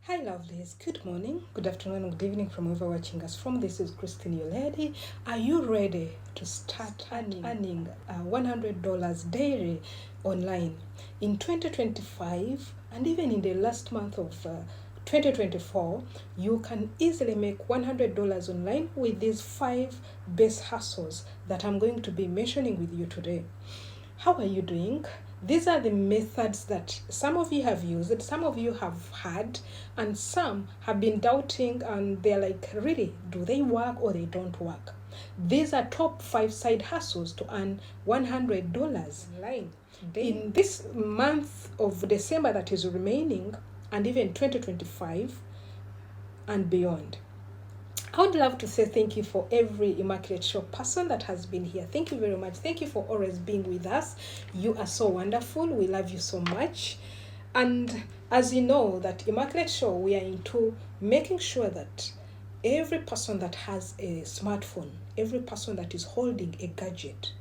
Hi lovelies, good morning, good afternoon, good evening from wherever watching us from. This is Christine, your lady. Are you ready to start earning $100 daily online in 2025 and even in the last month of 2024? You can easily make $100 online with these 5 base hustles that I'm going to be mentioning with you today. How are you doing? These are the methods that some of you have used, some of you have had, and some have been doubting, and they're like, really, do they work or they don't work? These are top 5 side hustles to earn $100 online. In this month of December that is remaining, and even 2025 and beyond. I would love to say thank you for every Immaculate Show person that has been here. Thank you very much. Thank you for always being with us. You are so wonderful. We love you so much. And as you know, that Immaculate Show, we are into making sure that every person that has a smartphone, every person that is holding a gadget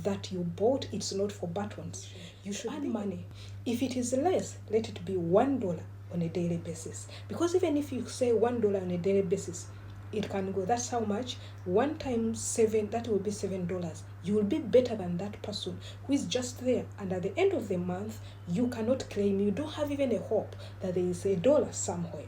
that you bought, it's not for buttons. You should earn money. If it is less, let it be $1 on a daily basis. Because even if you say $1 on a daily basis, it can go. That's how much. 1 times 7, that will be $7. You will be better than that person who is just there, and at the end of the month you cannot claim, you don't have even a hope that there is $1 somewhere.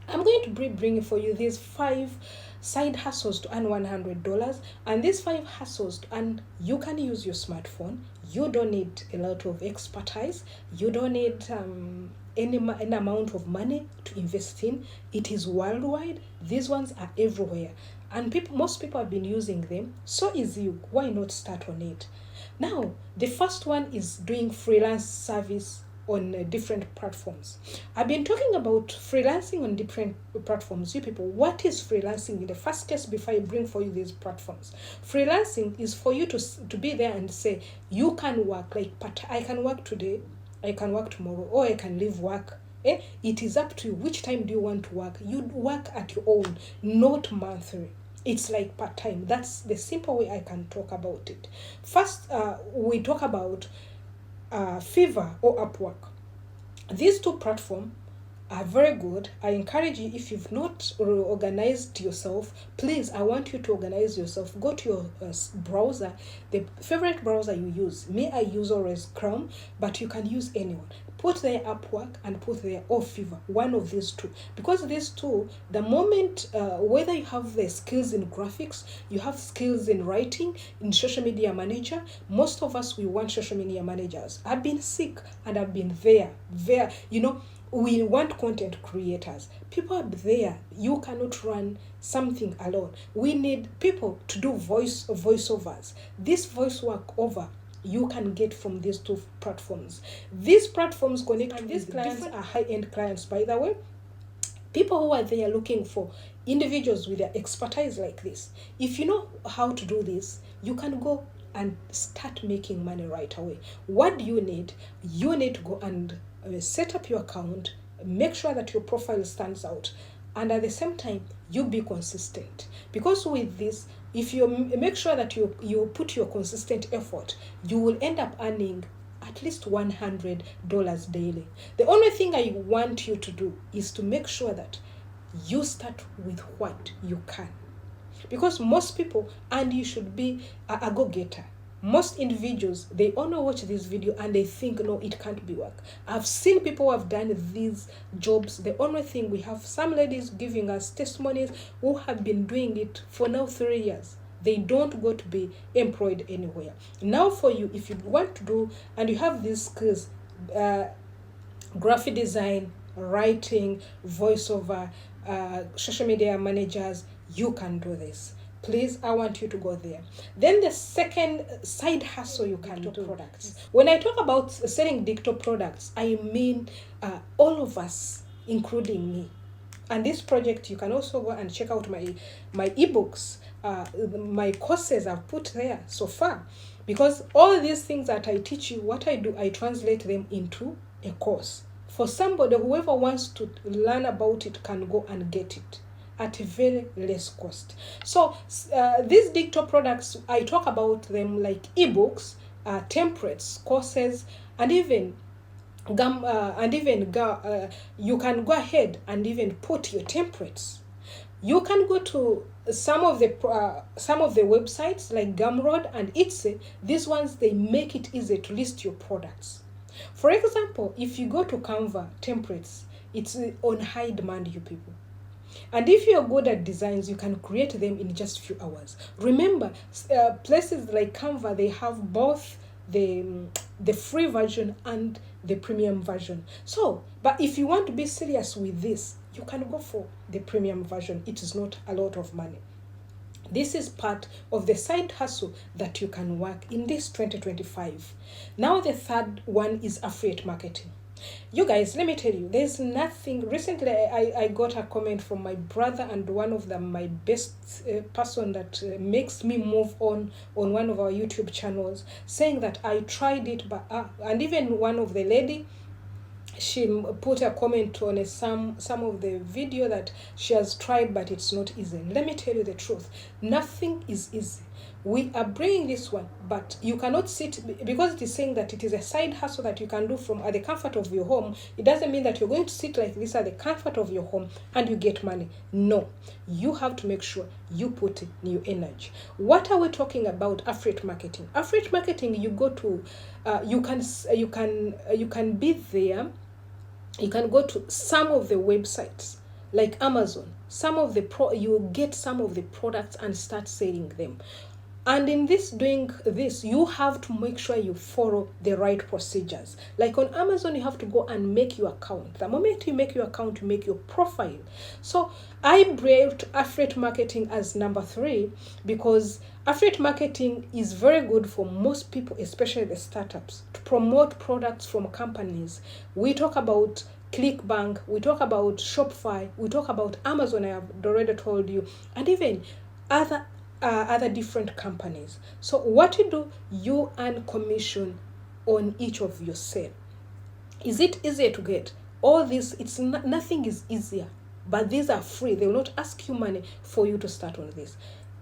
I'm going to be bringing for you these 5 side hustles to earn $100, and these 5 hustles to earn, you can use your smartphone. You don't need a lot of expertise. You don't need any amount of money to invest in. It is worldwide. These ones are everywhere, and most people have been using them. So is you. Why not start on it? Now, the first one is doing freelance service on different platforms. I've been talking about freelancing on different platforms. You people, what is freelancing? In the first case, before I bring for you these platforms, freelancing is for you to be there and say, you can work, like, I can work today, I can work tomorrow, or I can leave work. It is up to you. Which time do you want to work? You work at your own, not monthly. It's like part-time. That's the simple way I can talk about it. First, we talk about Fiverr or Upwork. These 2 platforms are very good. I encourage you, if you've not organized yourself, please, I want you to organize yourself. Go to your browser, the favorite browser you use. Me, I use always Chrome, but you can use anyone. Put there Upwork and put there Fiverr, one of these 2. Because these 2, the moment, whether you have the skills in graphics, you have skills in writing, in social media manager, most of us, we want social media managers. I've been sick and I've been there, we want content creators. People are there. You cannot run something alone. We need people to do voiceovers. This voice work over you can get from these 2 platforms. These platforms connect, and these clients are high-end clients, by the way. People who are there looking for individuals with their expertise like this. If you know how to do this, you can go and start making money right away. What do you need? You need to go and set up your account, make sure that your profile stands out, and at the same time you be consistent. Because with this, if you make sure that you put your consistent effort, you will end up earning at least $100 daily. The only thing I want you to do is to make sure that you start with what you can. Because most people, and you should be a go-getter. Most individuals, they only watch this video and they think, no, it can't be work. I've seen people who have done these jobs. The only thing, we have some ladies giving us testimonies who have been doing it for now 3 years. They don't go to be employed anywhere. Now for you, if you want to do, and you have these skills, graphic design, writing, voiceover, social media managers, you can do this. Please, I want you to go there. Then the second side hustle you can do, products. When I talk about selling digital products, I mean all of us, including me. And this project, you can also go and check out my ebooks, my courses I've put there so far. Because all these things that I teach you, what I do, I translate them into a course. For somebody, whoever wants to learn about it can go and get it at a very less cost. So these digital products, I talk about them like ebooks, templates, courses, and even and even you can go ahead and even put your templates. You can go to some of the websites like Gumroad and Etsy. These ones, they make it easy to list your products. For example, if you go to Canva templates, it's on high demand, you people. And if you're good at designs, you can create them in just few hours. Remember, places like Canva, they have both the free version and the premium version. So, but if you want to be serious with this, you can go for the premium version. It is not a lot of money. This is part of the side hustle that you can work in this 2025. Now the third one is affiliate marketing. You guys, let me tell you, there's nothing. Recently, I got a comment from my brother, and one of them, my best person that makes me move on one of our YouTube channels, saying that I tried it, but and even one of the lady, she put a comment on some of the video that she has tried, but it's not easy. Let me tell you the truth, nothing is easy. We are bringing this one, but you cannot sit, because it is saying that it is a side hustle that you can do from at the comfort of your home. It doesn't mean that you're going to sit like this at the comfort of your home and you get money. No, you have to make sure you put in your energy. What are we talking about? Affiliate marketing. Affiliate marketing, you go to you can be there. You can go to some of the websites like Amazon. You get some of the products and start selling them. And in doing this, you have to make sure you follow the right procedures. Like on Amazon, you have to go and make your account. The moment you make your account, you make your profile. So I brought affiliate marketing as number 3, because affiliate marketing is very good for most people, especially the startups, to promote products from companies. We talk about ClickBank, we talk about Shopify, we talk about Amazon, I have already told you, and even other different companies. So what you do, you earn commission on each of your sale. Is it easier to get? All this, nothing is easier, but these are free. They will not ask you money for you to start on this.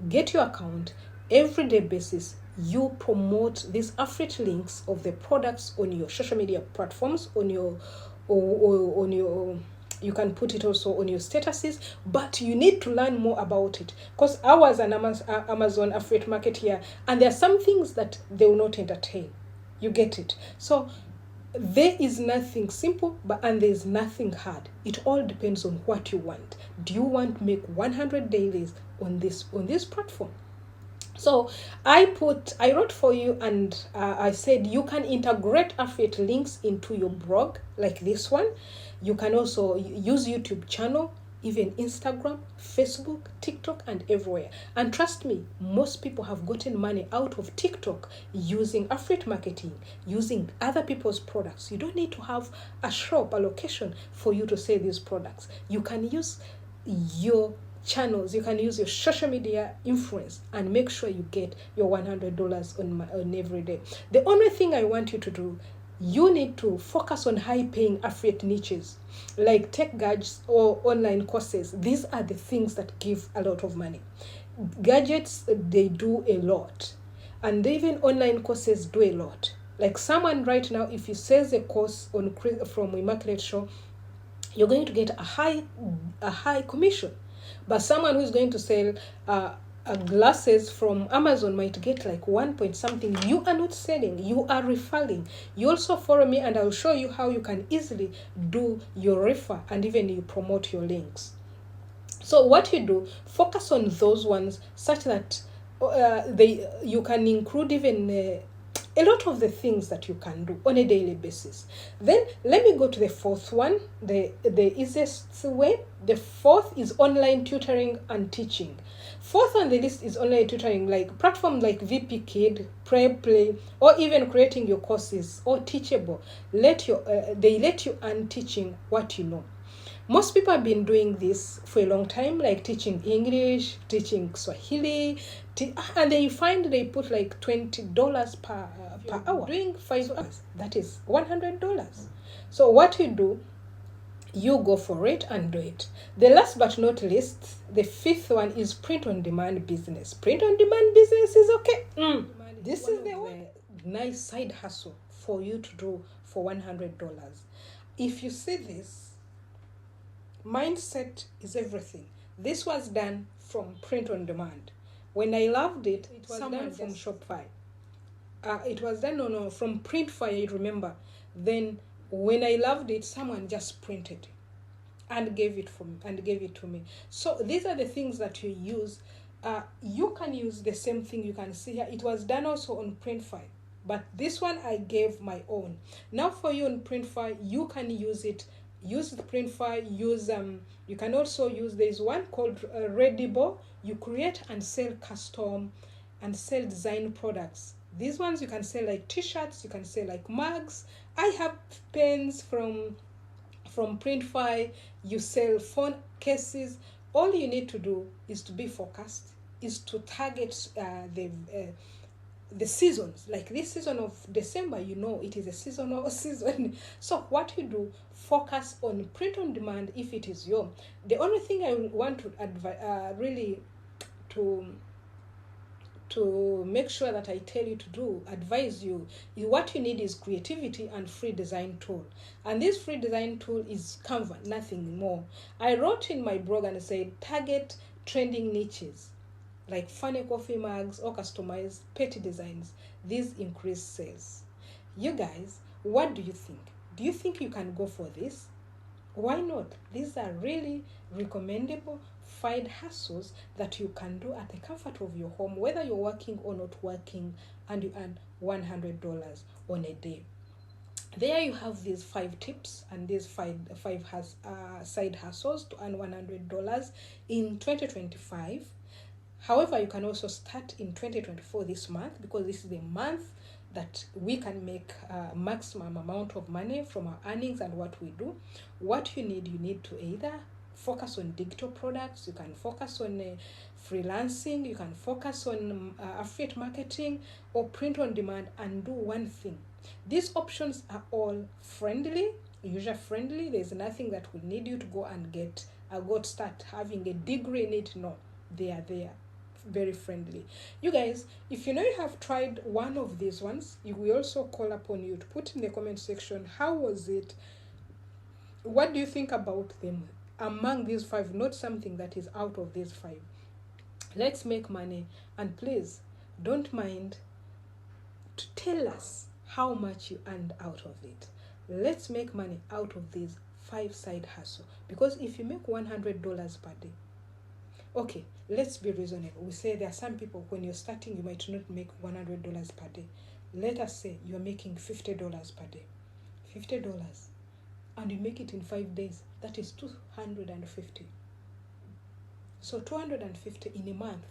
Get your account, everyday basis. You promote these affiliate links of the products on your social media platforms, on your you can put it also on your statuses, but you need to learn more about it, because I was an Amazon affiliate marketer, and there are some things that they will not entertain. You get it? So there is nothing simple, and there is nothing hard. It all depends on what you want. Do you want to make 100 dailies on this platform? So I wrote for you, and I said you can integrate affiliate links into your blog like this one. You can also use YouTube channel, even Instagram, Facebook, TikTok, and everywhere. And trust me, most people have gotten money out of TikTok using affiliate marketing, using other people's products. You don't need to have a shop, a location for you to sell these products. You can use your channels, you can use your social media influence and make sure you get your $100 on every day. The only thing I want you to do, you need to focus on high-paying affiliate niches like tech gadgets or online courses. These are the things that give a lot of money. Gadgets, they do a lot, and even online courses do a lot. Like someone right now, if you sell a course from Immaculate Show, you're going to get a high commission. But someone who's going to sell glasses from Amazon might get like 1 point something. You are not selling, you are referring. You also follow me, and I'll show you how you can easily do your refer and even you promote your links. So what you do, focus on those ones such that you can include even a lot of the things that you can do on a daily basis. Then let me go to the fourth one, the easiest way. The fourth is online tutoring and teaching. Fourth on the list is online tutoring, like platforms like VP Kid, Prep Play, or even creating your courses or Teachable. They let you earn teaching what you know. Most people have been doing this for a long time, like teaching English, teaching Swahili, and then you find they put like $20 per hour. Doing 5 hours, that is $100. So what you do, you go for it and do it. The last but not least, the fifth one is print-on-demand business. Print-on-demand business is okay. This is the nice side hustle for you to do for $100. If you see this, mindset is everything. This was done from print on demand. When I loved it, it was done from Shopify. It was done from Printfire, I remember. Then when I loved it, someone just printed and gave it to me. So these are the things that you use. You can use the same thing. You can see here it was done also on Printfire, but this one I gave my own. Now for you on Printfire, you can use it. Use the Printfire. Use you can also use, there's one called Redibo. You create and sell custom and sell design products. These ones you can sell like t-shirts, you can sell like mugs. I have pens from Printfire. You sell phone cases. All you need to do is to be focused, is to target the seasons. Like this season of December, it is a seasonal season. So what you do, focus on print on demand if it is your. The only thing I want to really to make sure that I tell you to do, advise you, what you need is creativity and free design tool. And this free design tool is Canva, nothing more. I wrote in my blog and said, target trending niches like funny coffee mugs or customized petty designs. These increase sales. You guys, what do you think? Do you think you can go for this? Why not? These are really recommendable side hustles that you can do at the comfort of your home, whether you're working or not working, and you earn $100 on a day. There you have these 5 tips and these five side hustles to earn $100 in 2025. However, you can also start in 2024 this month, because this is the month that we can make maximum amount of money from our earnings and what we do. What you need to either focus on digital products, you can focus on freelancing, you can focus on affiliate marketing or print on demand, and do one thing. These options are all friendly, user friendly. There's nothing that will need you to go and start having a degree in it. No, they are there. Very friendly. You guys, if you have tried one of these ones, we also call upon you to put in the comment section, how was it? What do you think about them among these 5? Not something that is out of these 5. Let's make money, and please don't mind to tell us how much you earned out of it. Let's make money out of these 5 side hustle, because if you make $100 per day, okay, let's be reasonable. We say there are some people, when you're starting, you might not make $100 per day. Let us say you're making $50 per day. $50. And you make it in 5 days. That is $250. So $250 in a month.